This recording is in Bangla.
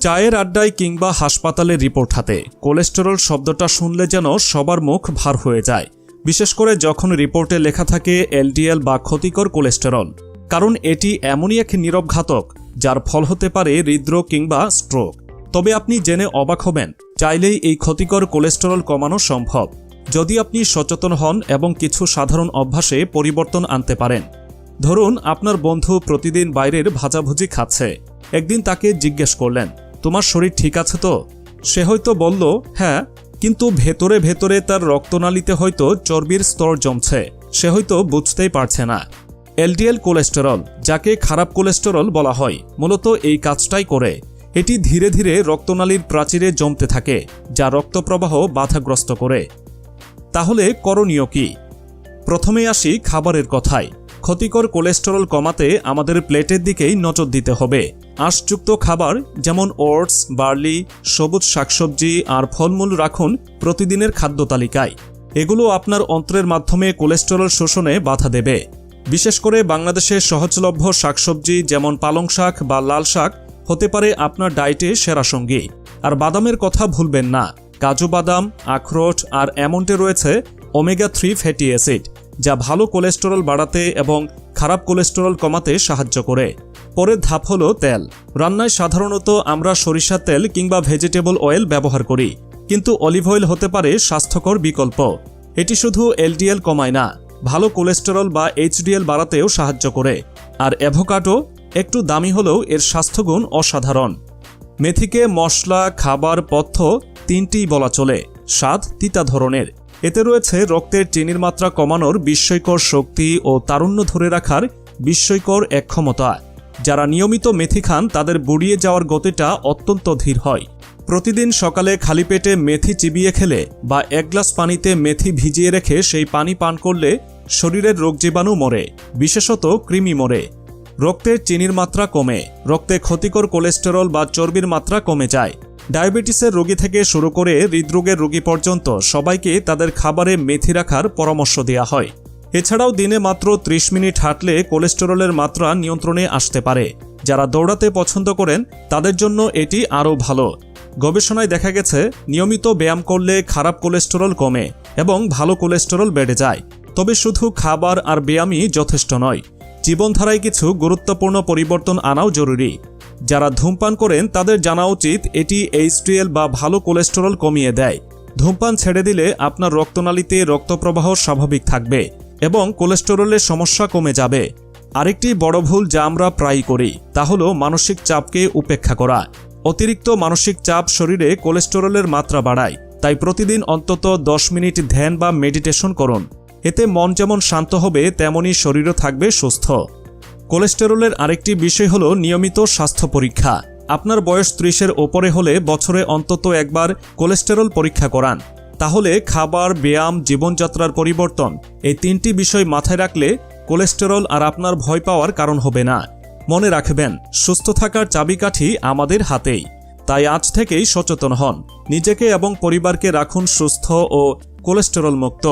চায়ের আড্ডায় কিংবা হাসপাতালের রিপোর্ট হাতে কোলেস্টেরল শব্দটা শুনলে যেন সবার মুখ ভার হয়ে যায়, বিশেষ করে যখন রিপোর্টে লেখা থাকে এলডিএল বা ক্ষতিকর কোলেস্টেরল। কারণ এটি এমনই এক নীরব ঘাতক যার ফল হতে পারে হৃদরোগ কিংবা স্ট্রোক। তবে আপনি জেনে অবাক হবেন, চাইলেই এই ক্ষতিকর কোলেস্টেরল কমানো সম্ভব যদি আপনি সচেতন হন এবং কিছু সাধারণ অভ্যাসে পরিবর্তন আনতে পারেন। ধরুন আপনার বন্ধু প্রতিদিন বাইরের ভাজাভুজি খাচ্ছে। একদিন তাকে জিজ্ঞেস করলেন, তোমার শরীর ঠিক আছে তো? সে হয়তো বলল হ্যাঁ, কিন্তু ভেতরে ভেতরে তার রক্তনালীতে হয়তো চর্বির স্তর জমছে, সে হয়তো বুঝতেই পারছে না। এলডিএল কোলেস্টেরল, যাকে খারাপ কোলেস্টেরল বলা হয়, মূলত এই কাজটাই করে। এটি ধীরে ধীরে রক্তনালীর প্রাচীরে জমতে থাকে, যা রক্তপ্রবাহ বাধাগ্রস্ত করে। তাহলে করণীয় কি? প্রথমে আসি খাবারের কথায়। ক্ষতিকর কোলেস্টেরল কমাতে আমাদের প্লেটের দিকেই নজর দিতে হবে। আঁশযুক্ত খাবার যেমন ওটস, বার্লি, সবুজ শাকসবজি আর ফলমূল রাখুন প্রতিদিনের খাদ্য তালিকায়। এগুলো আপনার অন্ত্রের মাধ্যমে কোলেস্টেরল শোষণে বাধা দেবে। বিশেষ করে বাংলাদেশের সহজলভ্য শাকসবজি যেমন পালং শাক বা লাল শাক হতে পারে আপনার ডায়েটে সেরা সঙ্গী। আর বাদামের কথা ভুলবেন না। কাজু বাদাম, আখরোট আর এমন্টে রয়েছে ওমেগা-3 ফ্যাটি অ্যাসিড, যা ভালো কোলেস্টেরল বাড়াতে এবং খারাপ কোলেস্টেরল কমাতে সাহায্য করে। পরের ধাপ হলো তেল। রান্নায় সাধারণত আমরা সরিষার তেল কিংবা ভেজিটেবল অয়েল ব্যবহার করি, কিন্তু অলিভ অয়েল হতে পারে স্বাস্থ্যকর বিকল্প। এটি শুধু এলডিএল কমায় না, ভালো কোলেস্টেরল বা এইচডিএল বাড়াতেও সাহায্য করে। আর অ্যাভোকাডো একটু দামি হলেও এর স্বাস্থ্যগুণ অসাধারণ। মেথিকে মশলা, খাবার, পথ্য তিনটিই বলা চলে, স্বাদ তিতা ধরনের। এতে রয়েছে রক্তের চিনির মাত্রা কমানোর বিস্ময়কর শক্তি ও তারুণ্য ধরে রাখার বিস্ময়কর এক ক্ষমতা। যারা নিয়মিত মেথি খান তাদের বুড়িয়ে যাওয়ার গতিটা অত্যন্ত ধীর হয়। প্রতিদিন সকালে খালি পেটে মেথি চিবিয়ে খেলে বা এক গ্লাস পানিতে মেথি ভিজিয়ে রেখে সেই পানি পান করলে শরীরের রোগ জীবাণু মরে, বিশেষত কৃমি মরে। রক্তের চিনির মাত্রা কমে, রক্তে ক্ষতিকর কোলেস্টেরল বা চর্বির মাত্রা কমে যায়। ডায়াবেটিসের রোগী থেকে শুরু করে হৃদরোগের রোগী পর্যন্ত সবাইকে তাদের খাবারে মেথি রাখার পরামর্শ দেওয়া হয়। এছাড়াও দিনে মাত্র 30 মিনিট হাঁটলে কোলেস্টেরলের মাত্রা নিয়ন্ত্রণে আসতে পারে। যারা দৌড়াতে পছন্দ করেন তাদের জন্য এটি আরও ভালো। গবেষণায় দেখা গেছে নিয়মিত ব্যায়াম করলে খারাপ কোলেস্টেরল কমে এবং ভালো কোলেস্টেরল বেড়ে যায়। তবে শুধু খাবার আর ব্যায়ামই যথেষ্ট নয়, জীবনধারায় কিছু গুরুত্বপূর্ণ পরিবর্তন আনাও জরুরি। যারা ধূমপান করেন তাদের জানা উচিত এটি এইচডিএল বা ভালো কোলেস্টেরল কমিয়ে দেয়। ধূমপান ছেড়ে দিলে আপনার রক্তনালীতে রক্তপ্রবাহ স্বাভাবিক থাকবে এবং কোলেস্টেরলের সমস্যা কমে যাবে। আরেকটি বড় ভুল যা আমরা প্রায়ই করি তা হলো মানসিক চাপকে উপেক্ষা করা। অতিরিক্ত মানসিক চাপ শরীরে কোলেস্টেরলের মাত্রা বাড়ায়। তাই প্রতিদিন অন্তত 10 মিনিট ধ্যান বা মেডিটেশন করুন। এতে মন যেমন শান্ত হবে তেমনই শরীরও থাকবে সুস্থ। কোলেস্টেরলের আরেকটি বিষয় হলো নিয়মিত স্বাস্থ্য পরীক্ষা। আপনার বয়স 30-এর ওপরে হলে বছরে অন্তত একবার কোলেস্টেরল পরীক্ষা করান। তাহলে খাবার, ব্যায়াম, জীবনযাত্রার পরিবর্তন এই তিনটি বিষয় মাথায় রাখলে কোলেস্টেরল আর আপনার ভয় পাওয়ার কারণ হবে না। মনে রাখবেন, সুস্থ থাকার চাবিকাঠি আমাদের হাতেই। তাই আজ থেকেই সচেতন হন, নিজেকে এবং পরিবারকে রাখুন সুস্থ ও কোলেস্টেরল মুক্ত।